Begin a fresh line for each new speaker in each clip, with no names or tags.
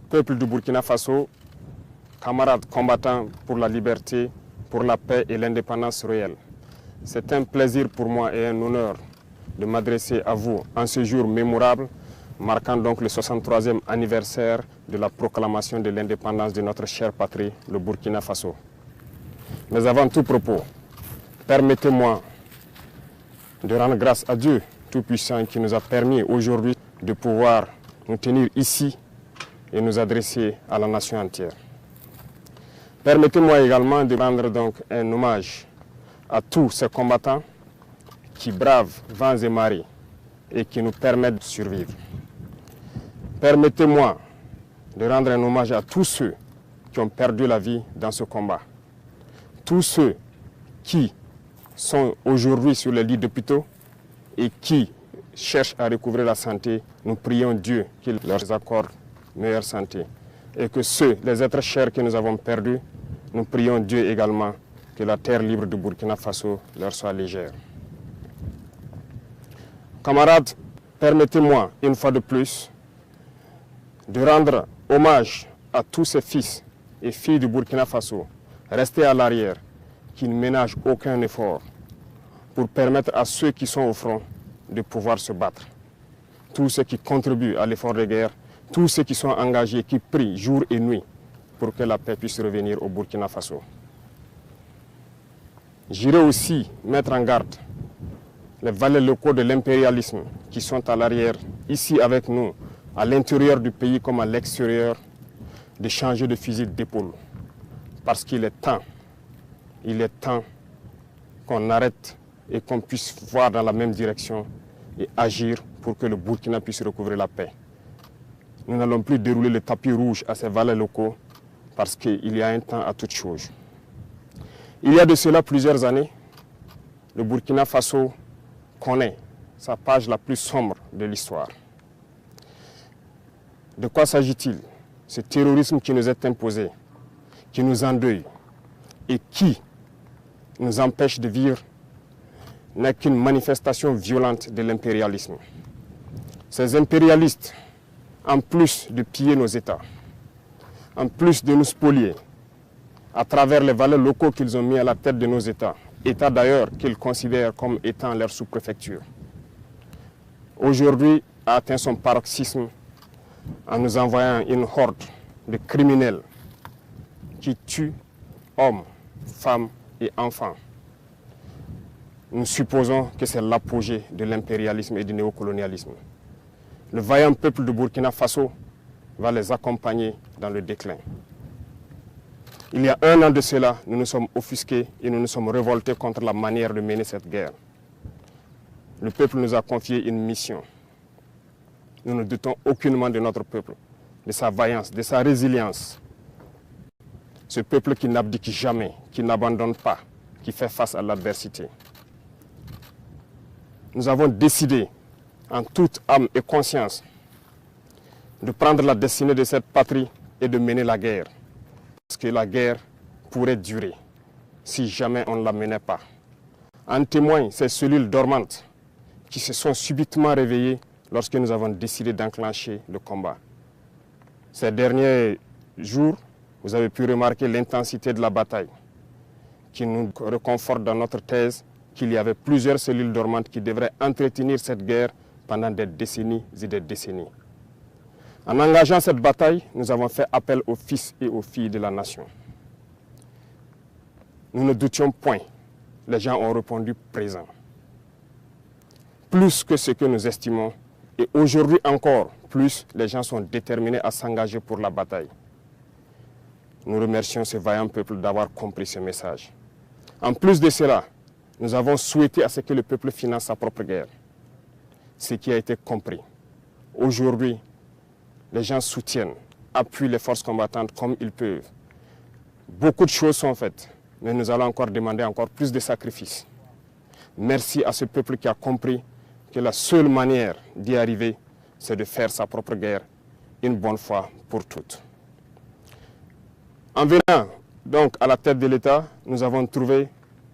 Peuple du Burkina Faso, camarades combattants pour la liberté, pour la paix et l'indépendance réelle. C'est un plaisir pour moi et un honneur de m'adresser à vous en ce jour mémorable, marquant donc le 63e anniversaire de la proclamation de l'indépendance de notre chère patrie, le Burkina Faso. Mais avant tout propos, permettez-moi de rendre grâce à Dieu Tout-Puissant qui nous a permis aujourd'hui de pouvoir nous tenir ici et nous adresser à la nation entière. Permettez-moi également de rendre donc un hommage à tous ces combattants qui bravent vents et marées et qui nous permettent de survivre. Permettez-moi de rendre un hommage à tous ceux qui ont perdu la vie dans ce combat. Tous ceux qui sont aujourd'hui sur les lits d'hôpitaux et qui cherchent à recouvrer la santé, nous prions Dieu qu'il leur accorde meilleure santé. Et que ceux, les êtres chers que nous avons perdus, nous prions Dieu également que la terre libre du Burkina Faso leur soit légère. Camarades, permettez-moi une fois de plus de rendre hommage à tous ces fils et filles du Burkina Faso restés à l'arrière, qui ne ménagent aucun effort pour permettre à ceux qui sont au front de pouvoir se battre. Tous ceux qui contribuent à l'effort de guerre, tous ceux qui sont engagés, qui prient jour et nuit pour que la paix puisse revenir au Burkina Faso. J'irai aussi mettre en garde les valets locaux de l'impérialisme qui sont à l'arrière, ici avec nous, à l'intérieur du pays comme à l'extérieur, de changer de fusil d'épaule. Parce qu'il est temps qu'on arrête et qu'on puisse voir dans la même direction et agir pour que le Burkina puisse recouvrer la paix. Nous n'allons plus dérouler le tapis rouge à ces valets locaux parce qu'il y a un temps à toute chose. Il y a de cela plusieurs années, le Burkina Faso connaît sa page la plus sombre de l'histoire. De quoi s'agit-il? Ce terrorisme qui nous est imposé, qui nous endeuille et qui nous empêche de vivre n'est qu'une manifestation violente de l'impérialisme. Ces impérialistes, en plus de piller nos États, en plus de nous spolier, à travers les valeurs locaux qu'ils ont mis à la tête de nos États, États d'ailleurs qu'ils considèrent comme étant leur sous-préfecture, aujourd'hui a atteint son paroxysme en nous envoyant une horde de criminels qui tuent hommes, femmes et enfants. Nous supposons que c'est l'apogée de l'impérialisme et du néocolonialisme. Le vaillant peuple de Burkina Faso va les accompagner dans le déclin. Il y a 1 an de cela, nous nous sommes offusqués et nous nous sommes révoltés contre la manière de mener cette guerre. Le peuple nous a confié une mission. Nous ne doutons aucunement de notre peuple, de sa vaillance, de sa résilience. Ce peuple qui n'abdique jamais, qui n'abandonne pas, qui fait face à l'adversité. Nous avons décidé, en toute âme et conscience, de prendre la destinée de cette patrie et de mener la guerre. Parce que la guerre pourrait durer si jamais on ne la menait pas. En témoignent ces cellules dormantes qui se sont subitement réveillées lorsque nous avons décidé d'enclencher le combat. Ces derniers jours, vous avez pu remarquer l'intensité de la bataille qui nous reconforte dans notre thèse qu'il y avait plusieurs cellules dormantes qui devraient entretenir cette guerre pendant des décennies et des décennies. En engageant cette bataille, nous avons fait appel aux fils et aux filles de la nation. Nous ne doutions point. Les gens ont répondu présent. Plus que ce que nous estimons, et aujourd'hui encore plus, les gens sont déterminés à s'engager pour la bataille. Nous remercions ce vaillant peuple d'avoir compris ce message. En plus de cela, nous avons souhaité à ce que le peuple finance sa propre guerre. Ce qui a été compris. Aujourd'hui, les gens soutiennent, appuient les forces combattantes comme ils peuvent. Beaucoup de choses sont faites, mais nous allons encore demander encore plus de sacrifices. Merci à ce peuple qui a compris que la seule manière d'y arriver, c'est de faire sa propre guerre une bonne fois pour toutes. En venant donc à la tête de l'État, nous avons trouvé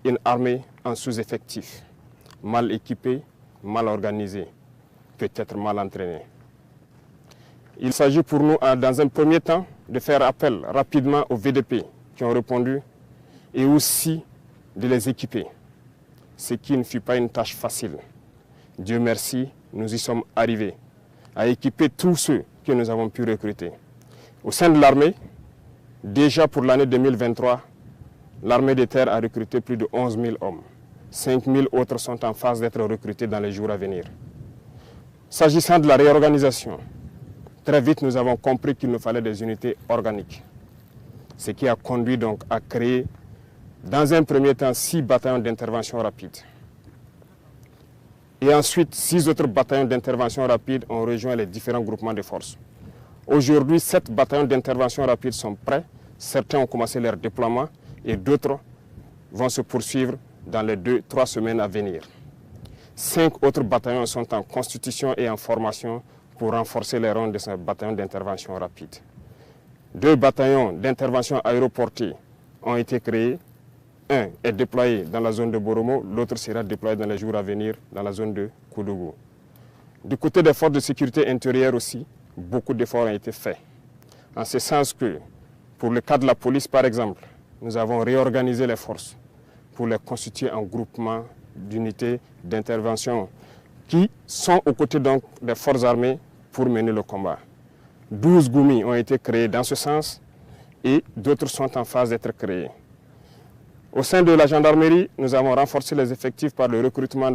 une armée en sous-effectif, mal équipée, mal organisée, peut-être mal entraînée. Il s'agit pour nous, dans un premier temps, de faire appel rapidement aux VDP qui ont répondu et aussi de les équiper, ce qui ne fut pas une tâche facile. Dieu merci, nous y sommes arrivés à équiper tous ceux que nous avons pu recruter. Au sein de l'armée, déjà pour l'année 2023, l'armée de terre a recruté plus de 11 000 hommes. 5 000 autres sont en phase d'être recrutés dans les jours à venir. S'agissant de la réorganisation, très vite nous avons compris qu'il nous fallait des unités organiques. Ce qui a conduit donc à créer, dans un premier temps, 6 bataillons d'intervention rapide. Et ensuite, 6 autres bataillons d'intervention rapide ont rejoint les différents groupements de forces. Aujourd'hui, 7 bataillons d'intervention rapide sont prêts. Certains ont commencé leur déploiement et d'autres vont se poursuivre dans les 2-3 semaines à venir. 5 autres bataillons sont en constitution et en formation pour renforcer les rangs de ce bataillon d'intervention rapide. 2 bataillons d'intervention aéroportée ont été créés. Un est déployé dans la zone de Boromo, l'autre sera déployé dans les jours à venir dans la zone de Koudougou. Du côté des forces de sécurité intérieure aussi, beaucoup d'efforts ont été faits. En ce sens que, pour le cas de la police par exemple, nous avons réorganisé les forces pour les constituer en groupements d'unités d'intervention qui sont aux côtés donc des forces armées pour mener le combat. 12 GOUMI ont été créés dans ce sens et d'autres sont en phase d'être créés. Au sein de la gendarmerie, nous avons renforcé les effectifs par le recrutement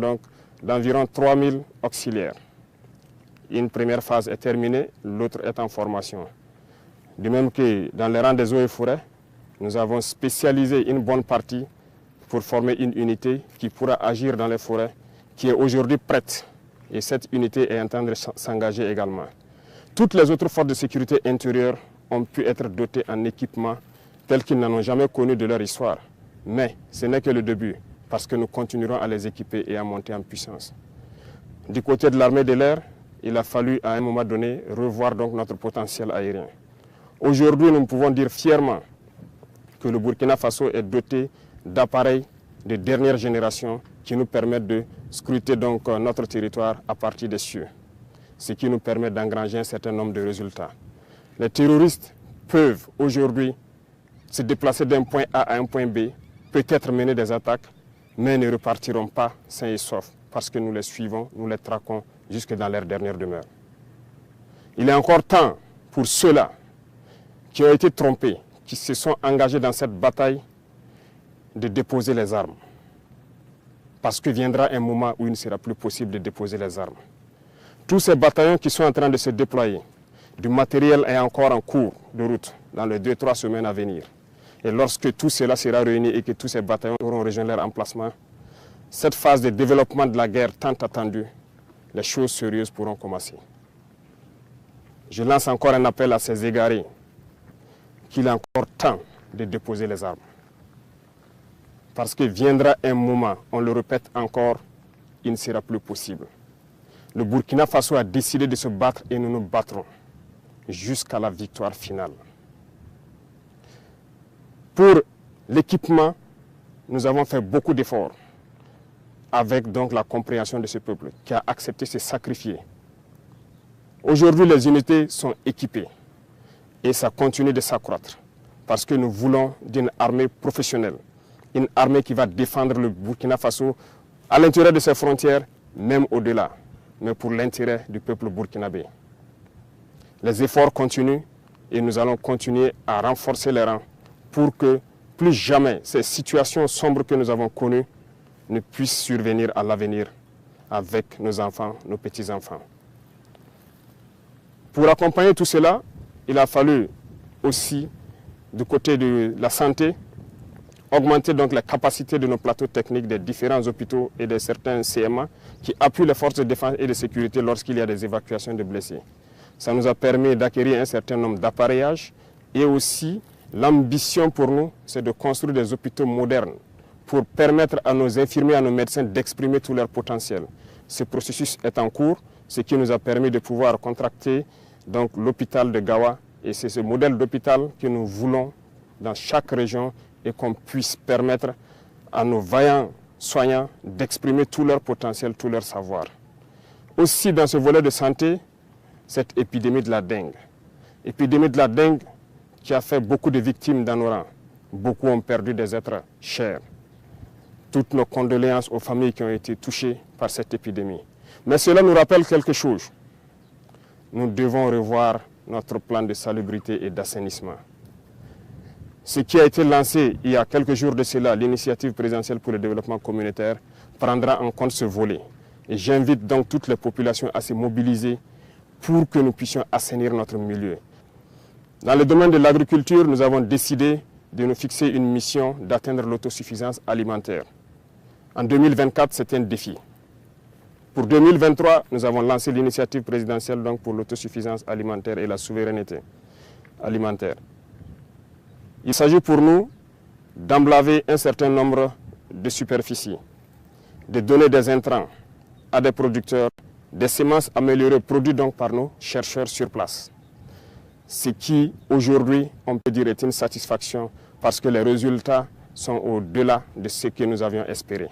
d'environ 3000 auxiliaires. Une première phase est terminée, l'autre est en formation. De même que dans les rangs des eaux et forêts, nous avons spécialisé une bonne partie pour former une unité qui pourra agir dans les forêts, qui est aujourd'hui prête. Et cette unité est en train de s'engager également. Toutes les autres forces de sécurité intérieure ont pu être dotées en équipement tels qu'ils n'en ont jamais connu de leur histoire. Mais ce n'est que le début, parce que nous continuerons à les équiper et à monter en puissance. Du côté de l'armée de l'air, il a fallu à un moment donné revoir donc notre potentiel aérien. Aujourd'hui, nous pouvons dire fièrement que le Burkina Faso est doté d'appareils de dernière génération qui nous permettent de scruter donc notre territoire à partir des cieux, ce qui nous permet d'engranger un certain nombre de résultats. Les terroristes peuvent aujourd'hui se déplacer d'un point A à un point B, peut-être mener des attaques, mais ne repartiront pas sains et saufs parce que nous les suivons, nous les traquons jusque dans leur dernière demeure. Il est encore temps pour ceux-là qui ont été trompés, qui se sont engagés dans cette bataille, de déposer les armes. Parce que viendra un moment où il ne sera plus possible de déposer les armes. Tous ces bataillons qui sont en train de se déployer, du matériel est encore en cours de route dans les 2-3 semaines à venir. Et lorsque tout cela sera réuni et que tous ces bataillons auront rejoint leur emplacement, cette phase de développement de la guerre tant attendue, les choses sérieuses pourront commencer. Je lance encore un appel à ces égarés qu'il est encore temps de déposer les armes. Parce que viendra un moment, on le répète encore, il ne sera plus possible. Le Burkina Faso a décidé de se battre et nous nous battrons jusqu'à la victoire finale. Pour l'équipement, nous avons fait beaucoup d'efforts avec donc la compréhension de ce peuple qui a accepté de se sacrifier. Aujourd'hui, les unités sont équipées et ça continue de s'accroître parce que nous voulons d'une armée professionnelle, une armée qui va défendre le Burkina Faso à l'intérieur de ses frontières, même au-delà, mais pour l'intérêt du peuple burkinabé. Les efforts continuent et nous allons continuer à renforcer les rangs pour que plus jamais ces situations sombres que nous avons connues ne puissent survenir à l'avenir avec nos enfants, nos petits-enfants. Pour accompagner tout cela, il a fallu aussi, du côté de la santé, augmenter donc la capacité de nos plateaux techniques des différents hôpitaux et de certains CMA qui appuient les forces de défense et de sécurité lorsqu'il y a des évacuations de blessés. Ça nous a permis d'acquérir un certain nombre d'appareillages et aussi l'ambition pour nous, c'est de construire des hôpitaux modernes pour permettre à nos infirmiers, à nos médecins d'exprimer tout leur potentiel. Ce processus est en cours, ce qui nous a permis de pouvoir contracter donc l'hôpital de Gawa et c'est ce modèle d'hôpital que nous voulons dans chaque région et qu'on puisse permettre à nos vaillants soignants d'exprimer tout leur potentiel, tout leur savoir. Aussi dans ce volet de santé, cette épidémie de la dengue. Épidémie de la dengue qui a fait beaucoup de victimes dans nos rangs. Beaucoup ont perdu des êtres chers. Toutes nos condoléances aux familles qui ont été touchées par cette épidémie. Mais cela nous rappelle quelque chose. Nous devons revoir notre plan de salubrité et d'assainissement. Ce qui a été lancé il y a quelques jours de cela, l'initiative présidentielle pour le développement communautaire, prendra en compte ce volet. Et j'invite donc toutes les populations à se mobiliser pour que nous puissions assainir notre milieu. Dans le domaine de l'agriculture, nous avons décidé de nous fixer une mission d'atteindre l'autosuffisance alimentaire. En 2024, c'est un défi. Pour 2023, nous avons lancé l'initiative présidentielle donc, pour l'autosuffisance alimentaire et la souveraineté alimentaire. Il s'agit pour nous d'emblaver un certain nombre de superficies, de donner des intrants à des producteurs, des semences améliorées produites donc par nos chercheurs sur place. Ce qui, aujourd'hui, on peut dire est une satisfaction parce que les résultats sont au-delà de ce que nous avions espéré.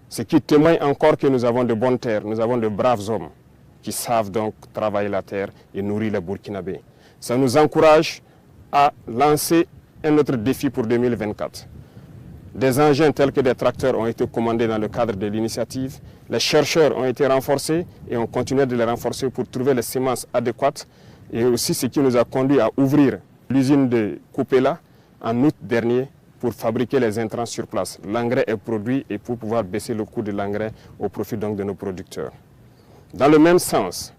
Ce qui témoigne encore que nous avons de bonnes terres, nous avons de braves hommes qui savent donc travailler la terre et nourrir les Burkinabés. Ça nous encourage à lancer un autre défi pour 2024. Des engins tels que des tracteurs ont été commandés dans le cadre de l'initiative. Les chercheurs ont été renforcés et on continue de les renforcer pour trouver les semences adéquates. Et aussi ce qui nous a conduit à ouvrir l'usine de Koupela en août dernier pour fabriquer les intrants sur place. L'engrais est produit et pour pouvoir baisser le coût de l'engrais au profit donc de nos producteurs. Dans le même sens,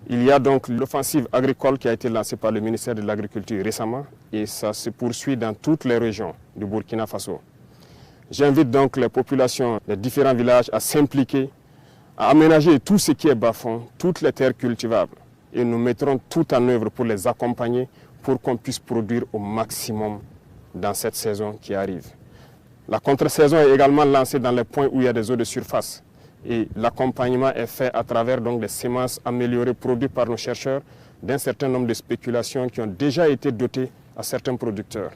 il y a donc l'offensive agricole qui a été lancée par le ministère de l'Agriculture récemment et ça se poursuit dans toutes les régions du Burkina Faso. J'invite donc les populations des différents villages à s'impliquer, à aménager tout ce qui est bas-fond, toutes les terres cultivables. Et nous mettrons tout en œuvre pour les accompagner pour qu'on puisse produire au maximum dans cette saison qui arrive. La contre-saison est également lancée dans les points où il y a des eaux de surface. Et l'accompagnement est fait à travers donc, des semences améliorées produites par nos chercheurs d'un certain nombre de spéculations qui ont déjà été dotées à certains producteurs.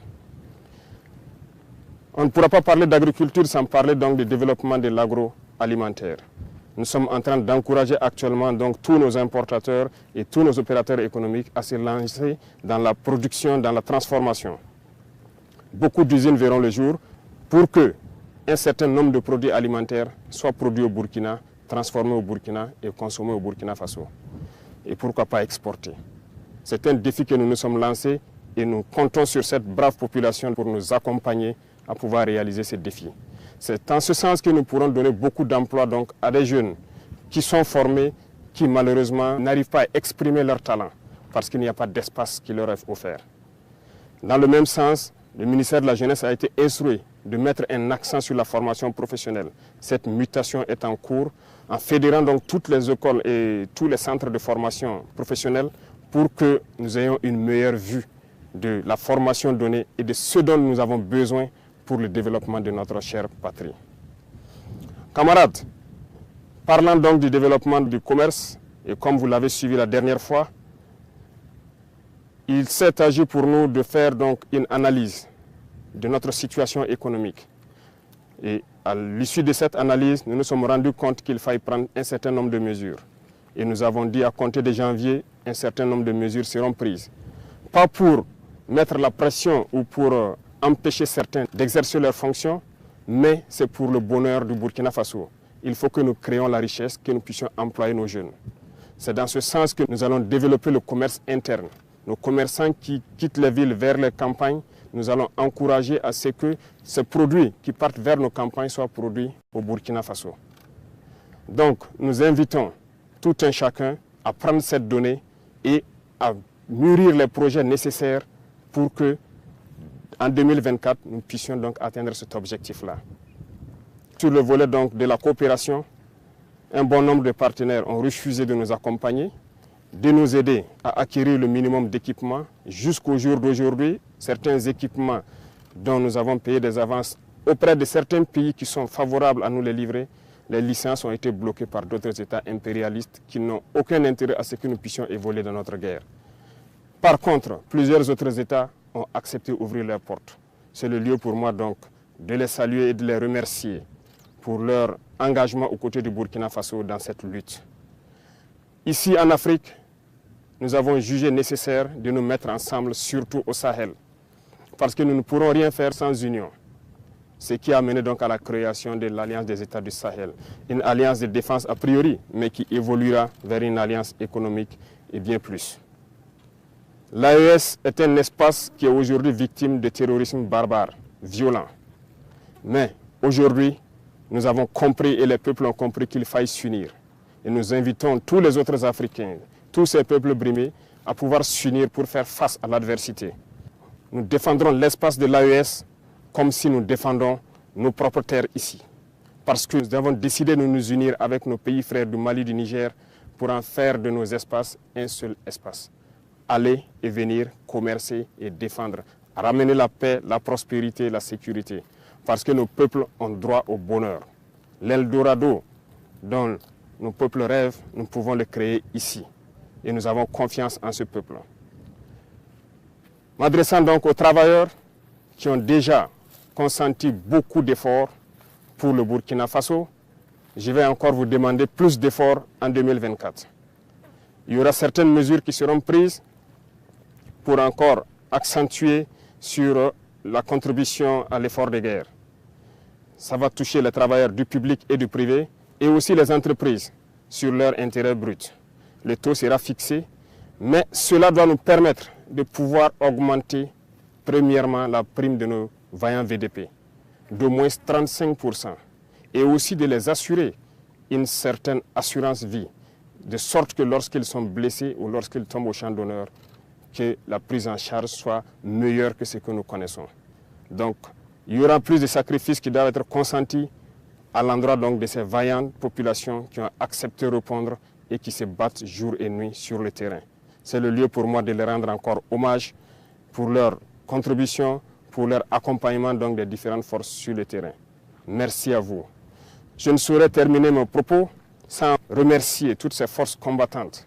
On ne pourra pas parler d'agriculture sans parler donc du développement de l'agroalimentaire. Nous sommes en train d'encourager actuellement donc, tous nos importateurs et tous nos opérateurs économiques à se lancer dans la production, dans la transformation. Beaucoup d'usines verront le jour pour qu'un certain nombre de produits alimentaires soient produits au Burkina, transformés au Burkina et consommés au Burkina Faso. Et pourquoi pas exporter. C'est un défi que nous nous sommes lancés et nous comptons sur cette brave population pour nous accompagner à pouvoir réaliser ces défis. C'est en ce sens que nous pourrons donner beaucoup d'emplois donc, à des jeunes qui sont formés, qui malheureusement n'arrivent pas à exprimer leur talent parce qu'il n'y a pas d'espace qui leur est offert. Dans le même sens, le ministère de la Jeunesse a été instruit de mettre un accent sur la formation professionnelle. Cette mutation est en cours en fédérant donc toutes les écoles et tous les centres de formation professionnelle pour que nous ayons une meilleure vue de la formation donnée et de ce dont nous avons besoin pour le développement de notre chère patrie. Camarades, parlant donc du développement du commerce, et comme vous l'avez suivi la dernière fois, il s'est agi pour nous de faire donc une analyse de notre situation économique. Et à l'issue de cette analyse, nous nous sommes rendus compte qu'il fallait prendre un certain nombre de mesures. Et nous avons dit à compter de janvier, un certain nombre de mesures seront prises. Pas pour mettre la pression ou pour empêcher certains d'exercer leurs fonctions, mais c'est pour le bonheur du Burkina Faso. Il faut que nous créions la richesse, que nous puissions employer nos jeunes. C'est dans ce sens que nous allons développer le commerce interne. Nos commerçants qui quittent les villes vers les campagnes, nous allons encourager à ce que ces produits qui partent vers nos campagnes soient produits au Burkina Faso. Donc, nous invitons tout un chacun à prendre cette donnée et à mûrir les projets nécessaires pour que, en 2024, nous puissions donc atteindre cet objectif-là. Sur le volet donc de la coopération, un bon nombre de partenaires ont refusé de nous accompagner, de nous aider à acquérir le minimum d'équipements. Jusqu'au jour d'aujourd'hui, certains équipements dont nous avons payé des avances auprès de certains pays qui sont favorables à nous les livrer, les licences ont été bloquées par d'autres États impérialistes qui n'ont aucun intérêt à ce que nous puissions évoluer dans notre guerre. Par contre, plusieurs autres États ont accepté d'ouvrir leurs portes. C'est le lieu pour moi donc de les saluer et de les remercier pour leur engagement aux côtés du Burkina Faso dans cette lutte. Ici en Afrique, nous avons jugé nécessaire de nous mettre ensemble, surtout au Sahel, parce que nous ne pourrons rien faire sans union. Ce qui a mené donc à la création de l'Alliance des États du Sahel, une alliance de défense a priori, mais qui évoluera vers une alliance économique et bien plus. L'AES est un espace qui est aujourd'hui victime de terrorisme barbare, violent. Mais aujourd'hui, nous avons compris et les peuples ont compris qu'il faille s'unir. Et nous invitons tous les autres Africains, tous ces peuples brimés, à pouvoir s'unir pour faire face à l'adversité. Nous défendrons l'espace de l'AES comme si nous défendons nos propres terres ici. Parce que nous avons décidé de nous unir avec nos pays frères du Mali, du Niger, pour en faire de nos espaces un seul espace. Aller et venir, commercer et défendre, ramener la paix, la prospérité, la sécurité. Parce que nos peuples ont droit au bonheur. L'Eldorado dont nos peuples rêvent, nous pouvons le créer ici. Et nous avons confiance en ce peuple. M'adressant donc aux travailleurs qui ont déjà consenti beaucoup d'efforts pour le Burkina Faso, je vais encore vous demander plus d'efforts en 2024. Il y aura certaines mesures qui seront prises pour encore accentuer sur la contribution à l'effort de guerre. Ça va toucher les travailleurs du public et du privé et aussi les entreprises sur leur intérêt brut. Le taux sera fixé, mais cela doit nous permettre de pouvoir augmenter premièrement la prime de nos vaillants VDP d'au moins 35% et aussi de les assurer une certaine assurance vie, de sorte que lorsqu'ils sont blessés ou lorsqu'ils tombent au champ d'honneur, que la prise en charge soit meilleure que ce que nous connaissons. Donc, il y aura plus de sacrifices qui doivent être consentis à l'endroit donc de ces vaillantes populations qui ont accepté de répondre et qui se battent jour et nuit sur le terrain. C'est le lieu pour moi de leur rendre encore hommage pour leur contribution, pour leur accompagnement donc des différentes forces sur le terrain. Merci à vous. Je ne saurais terminer mon propos sans remercier toutes ces forces combattantes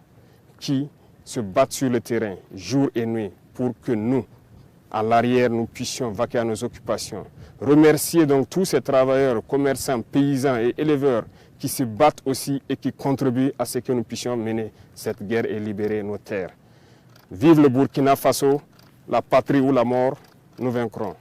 qui se battent sur le terrain jour et nuit pour que nous, à l'arrière, nous puissions vaquer à nos occupations. Remercier donc tous ces travailleurs, commerçants, paysans et éleveurs qui se battent aussi et qui contribuent à ce que nous puissions mener cette guerre et libérer nos terres. Vive le Burkina Faso, la patrie ou la mort, nous vaincrons.